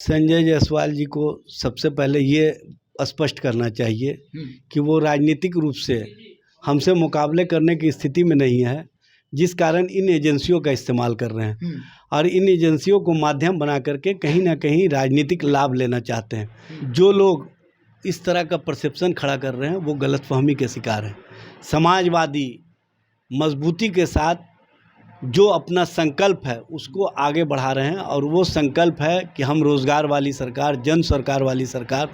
संजय जायसवाल जी को सबसे पहले ये स्पष्ट करना चाहिए कि वो राजनीतिक रूप से हमसे मुकाबले करने की स्थिति में नहीं है, जिस कारण इन एजेंसियों का इस्तेमाल कर रहे हैं और इन एजेंसियों को माध्यम बना करके कहीं ना कहीं राजनीतिक लाभ लेना चाहते हैं। जो लोग इस तरह का परसेप्शन खड़ा कर रहे हैं वो गलतफहमी के शिकार हैं। समाजवादी मजबूती के साथ जो अपना संकल्प है उसको आगे बढ़ा रहे हैं और वो संकल्प है कि हम रोज़गार वाली सरकार, जन सरकार वाली सरकार,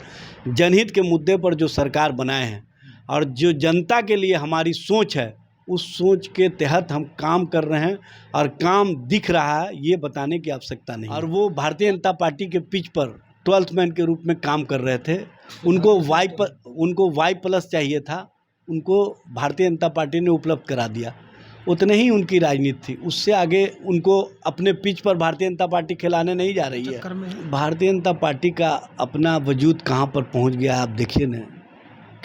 जनहित के मुद्दे पर जो सरकार बनाए हैं और जो जनता के लिए हमारी सोच है उस सोच के तहत हम काम कर रहे हैं और काम दिख रहा है, ये बताने की आवश्यकता नहीं। और वो भारतीय जनता पार्टी के पिच पर 12th मैन के रूप में काम कर रहे थे। उनको वाई प्लस चाहिए था, उनको भारतीय जनता पार्टी ने उपलब्ध करा दिया। उतने ही उनकी राजनीति थी, उससे आगे उनको अपने पिच पर भारतीय जनता पार्टी खिलाने नहीं जा रही है। भारतीय जनता पार्टी का अपना वजूद कहाँ पर पहुँच गया आप देखिए ना,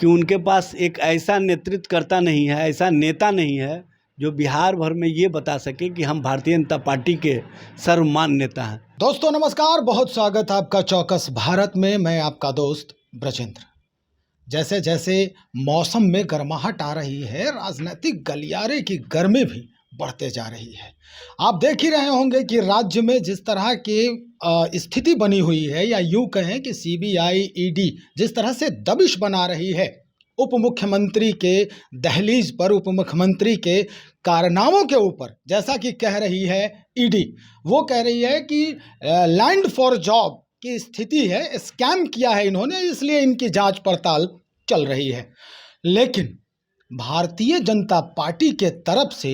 कि उनके पास एक ऐसा नेतृत्वकर्ता नहीं है, ऐसा नेता नहीं है जो बिहार भर में ये बता सके कि हम भारतीय जनता पार्टी के सर्वमान्य नेता हैं। दोस्तों नमस्कार, बहुत स्वागत आपका चौकस भारत में। मैं आपका दोस्त ब्रजेंद्र। जैसे जैसे मौसम में गर्माहट आ रही है, राजनीतिक गलियारे की गर्मी भी बढ़ते जा रही है। आप देख ही रहे होंगे कि राज्य में जिस तरह की स्थिति बनी हुई है, या यूं कहें कि सीबीआई ईडी जिस तरह से दबिश बना रही है उप मुख्यमंत्री के दहलीज पर, उप मुख्यमंत्री के कारनामों के ऊपर, जैसा कि कह रही है ईडी, वो कह रही है कि लैंड फॉर जॉब की स्थिति है, स्कैम किया है इन्होंने, इसलिए इनकी जांच पड़ताल चल रही है। लेकिन भारतीय जनता पार्टी के तरफ से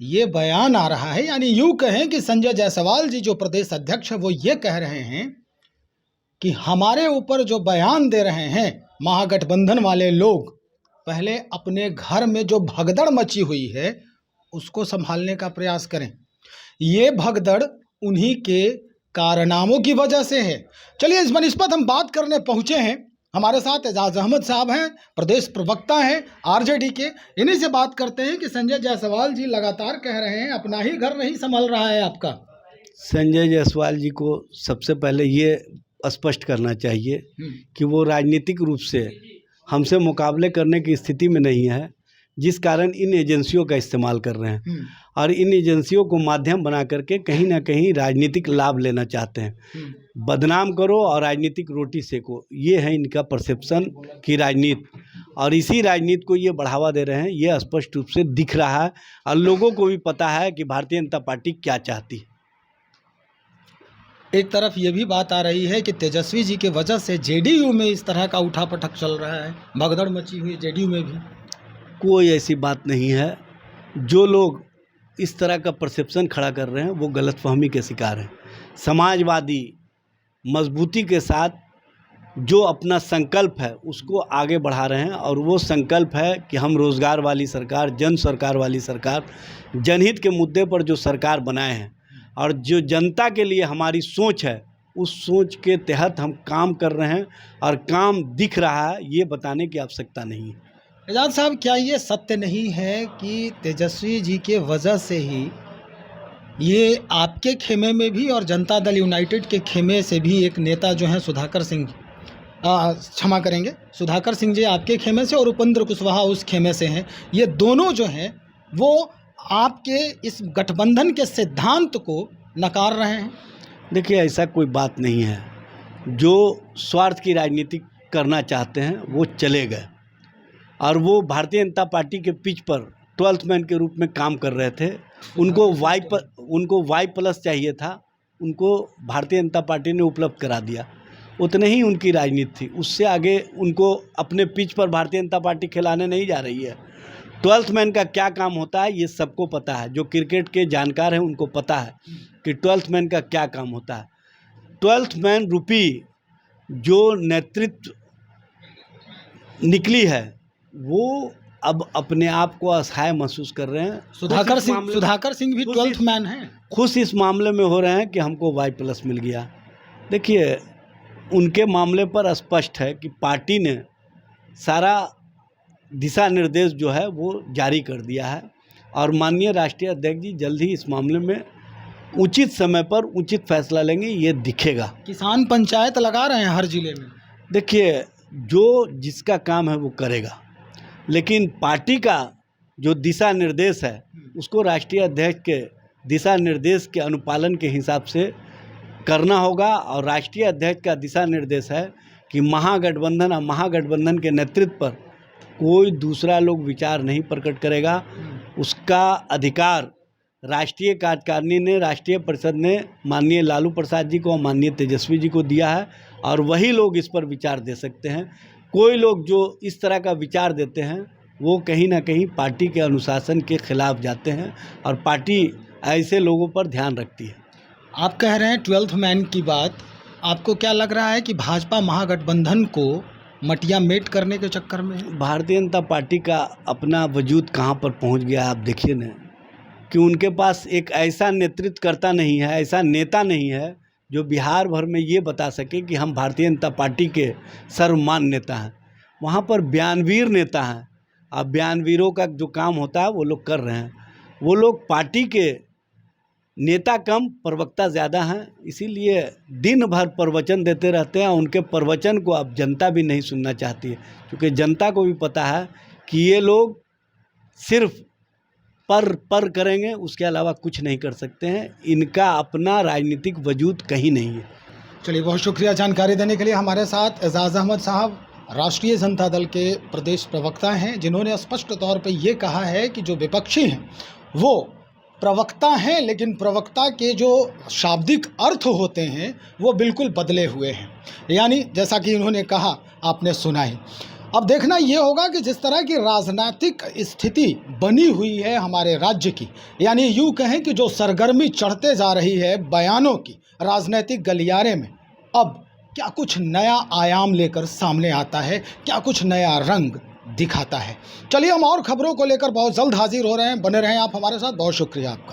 ये बयान आ रहा है, यानी यूं कहें कि संजय जायसवाल जी जो प्रदेश अध्यक्ष है वो ये कह रहे हैं कि हमारे ऊपर जो बयान दे रहे हैं महागठबंधन वाले लोग, पहले अपने घर में जो भगदड़ मची हुई है उसको संभालने का प्रयास करें। ये भगदड़ उन्हीं के कारनामों की वजह से है। चलिए इस बनिस्पत हम बात करने पहुंचे हैं। हमारे साथ एजाज अहमद साहब हैं, प्रदेश प्रवक्ता हैं आरजेडी के। इन्हीं से बात करते हैं कि संजय जायसवाल जी लगातार कह रहे हैं अपना ही घर नहीं संभल रहा है आपका। संजय जायसवाल जी को सबसे पहले ये स्पष्ट करना चाहिए कि वो राजनीतिक रूप से हमसे मुकाबले करने की स्थिति में नहीं है, जिस कारण इन एजेंसियों का इस्तेमाल कर रहे हैं और इन एजेंसियों को माध्यम बना करके कहीं ना कहीं राजनीतिक लाभ लेना चाहते हैं। बदनाम करो और राजनीतिक रोटी सेको, ये है इनका परसेप्शन की राजनीति, और इसी राजनीति को ये बढ़ावा दे रहे हैं। ये स्पष्ट रूप से दिख रहा है और लोगों को भी पता है कि भारतीय जनता पार्टी क्या चाहती है। एक तरफ ये भी बात आ रही है कि तेजस्वी जी के वजह से जेडीयू में इस तरह का उठापटक चल रहा है, भगदड़ मची हुई जेडीयू में भी। कोई ऐसी बात नहीं है। जो लोग इस तरह का परसेप्शन खड़ा कर रहे हैं वो गलतफहमी के शिकार हैं। समाजवादी मजबूती के साथ जो अपना संकल्प है उसको आगे बढ़ा रहे हैं और वो संकल्प है कि हम रोज़गार वाली सरकार, जन सरकार वाली सरकार, जनहित के मुद्दे पर जो सरकार बनाए हैं और जो जनता के लिए हमारी सोच है उस सोच के तहत हम काम कर रहे हैं और काम दिख रहा है, ये बताने की आवश्यकता नहीं है। एजाज साहब, क्या ये सत्य नहीं है कि तेजस्वी जी के वजह से ही ये आपके खेमे में भी और जनता दल यूनाइटेड के खेमे से भी एक नेता जो हैं सुधाकर सिंह, क्षमा करेंगे, सुधाकर सिंह जी आपके खेमे से और उपेंद्र कुशवाहा उस खेमे से हैं, ये दोनों जो हैं वो आपके इस गठबंधन के सिद्धांत को नकार रहे हैं? देखिए, ऐसा कोई बात नहीं है। जो स्वार्थ की राजनीति करना चाहते हैं वो चले गए और वो भारतीय जनता पार्टी के पिच पर 12th मैन के रूप में काम कर रहे थे। उनको वाई प्लस चाहिए था, उनको भारतीय जनता पार्टी ने उपलब्ध करा दिया। उतने ही उनकी राजनीति थी, उससे आगे उनको अपने पिच पर भारतीय जनता पार्टी खिलाने नहीं जा रही है। 12th मैन का क्या काम होता है ये सबको पता है। जो क्रिकेट के जानकार हैं उनको पता है कि 12th मैन का क्या काम होता है। 12th मैन रूपी जो नेतृत्व निकली है वो अब अपने आप को असहाय महसूस कर रहे हैं। सुधाकर सिंह भी 12th मैन हैं। खुश इस मामले में हो रहे हैं कि हमको वाई प्लस मिल गया। देखिए, उनके मामले पर स्पष्ट है कि पार्टी ने सारा दिशा निर्देश जो है वो जारी कर दिया है और माननीय राष्ट्रीय अध्यक्ष जी जल्द ही इस मामले में उचित समय पर उचित फैसला लेंगे, ये दिखेगा। किसान पंचायत लगा रहे हैं हर जिले में। देखिए, जो जिसका काम है वो करेगा, लेकिन पार्टी का जो दिशा निर्देश है उसको राष्ट्रीय अध्यक्ष के दिशा निर्देश के अनुपालन के हिसाब से करना होगा। और राष्ट्रीय अध्यक्ष का दिशा निर्देश है कि महागठबंधन और महागठबंधन के नेतृत्व पर कोई दूसरा लोग विचार नहीं प्रकट करेगा। उसका अधिकार राष्ट्रीय कार्यकारिणी ने, राष्ट्रीय परिषद ने माननीय लालू प्रसाद जी को और माननीय तेजस्वी जी को दिया है, और वही लोग इस पर विचार दे सकते हैं। कोई लोग जो इस तरह का विचार देते हैं वो कहीं ना कहीं पार्टी के अनुशासन के खिलाफ जाते हैं, और पार्टी ऐसे लोगों पर ध्यान रखती है। आप कह रहे हैं 12th मैन की बात, आपको क्या लग रहा है कि भाजपा महागठबंधन को मटिया मेट करने के चक्कर में है? भारतीय जनता पार्टी का अपना वजूद कहाँ पर पहुँच गया, आप देखिए ना, कि उनके पास एक ऐसा नेतृत्वकर्ता नहीं है, ऐसा नेता नहीं है जो बिहार भर में ये बता सके कि हम भारतीय जनता पार्टी के सर्वमान्य नेता हैं। वहाँ पर बयानवीर नेता हैं, अब बयानवीरों का जो काम होता है वो लोग कर रहे हैं। वो लोग पार्टी के नेता कम, प्रवक्ता ज़्यादा हैं, इसीलिए दिन भर प्रवचन देते रहते हैं। उनके प्रवचन को अब जनता भी नहीं सुनना चाहती है, क्योंकि जनता को भी पता है कि ये लोग सिर्फ पर करेंगे, उसके अलावा कुछ नहीं कर सकते हैं। इनका अपना राजनीतिक वजूद कहीं नहीं है। चलिए, बहुत शुक्रिया जानकारी देने के लिए। हमारे साथ एजाज अहमद साहब राष्ट्रीय जनता दल के प्रदेश प्रवक्ता हैं, जिन्होंने स्पष्ट तौर पे ये कहा है कि जो विपक्षी हैं वो प्रवक्ता हैं, लेकिन प्रवक्ता के जो शाब्दिक अर्थ होते हैं वो बिल्कुल बदले हुए हैं। यानी जैसा कि इन्होंने कहा, आपने सुना ही। अब देखना ये होगा कि जिस तरह की राजनीतिक स्थिति बनी हुई है हमारे राज्य की, यानी यूँ कहें कि जो सरगर्मी चढ़ते जा रही है बयानों की राजनीतिक गलियारे में, अब क्या कुछ नया आयाम लेकर सामने आता है, क्या कुछ नया रंग दिखाता है। चलिए, हम और खबरों को लेकर बहुत जल्द हाजिर हो रहे हैं। बने रहें आप हमारे साथ। बहुत शुक्रिया आपका।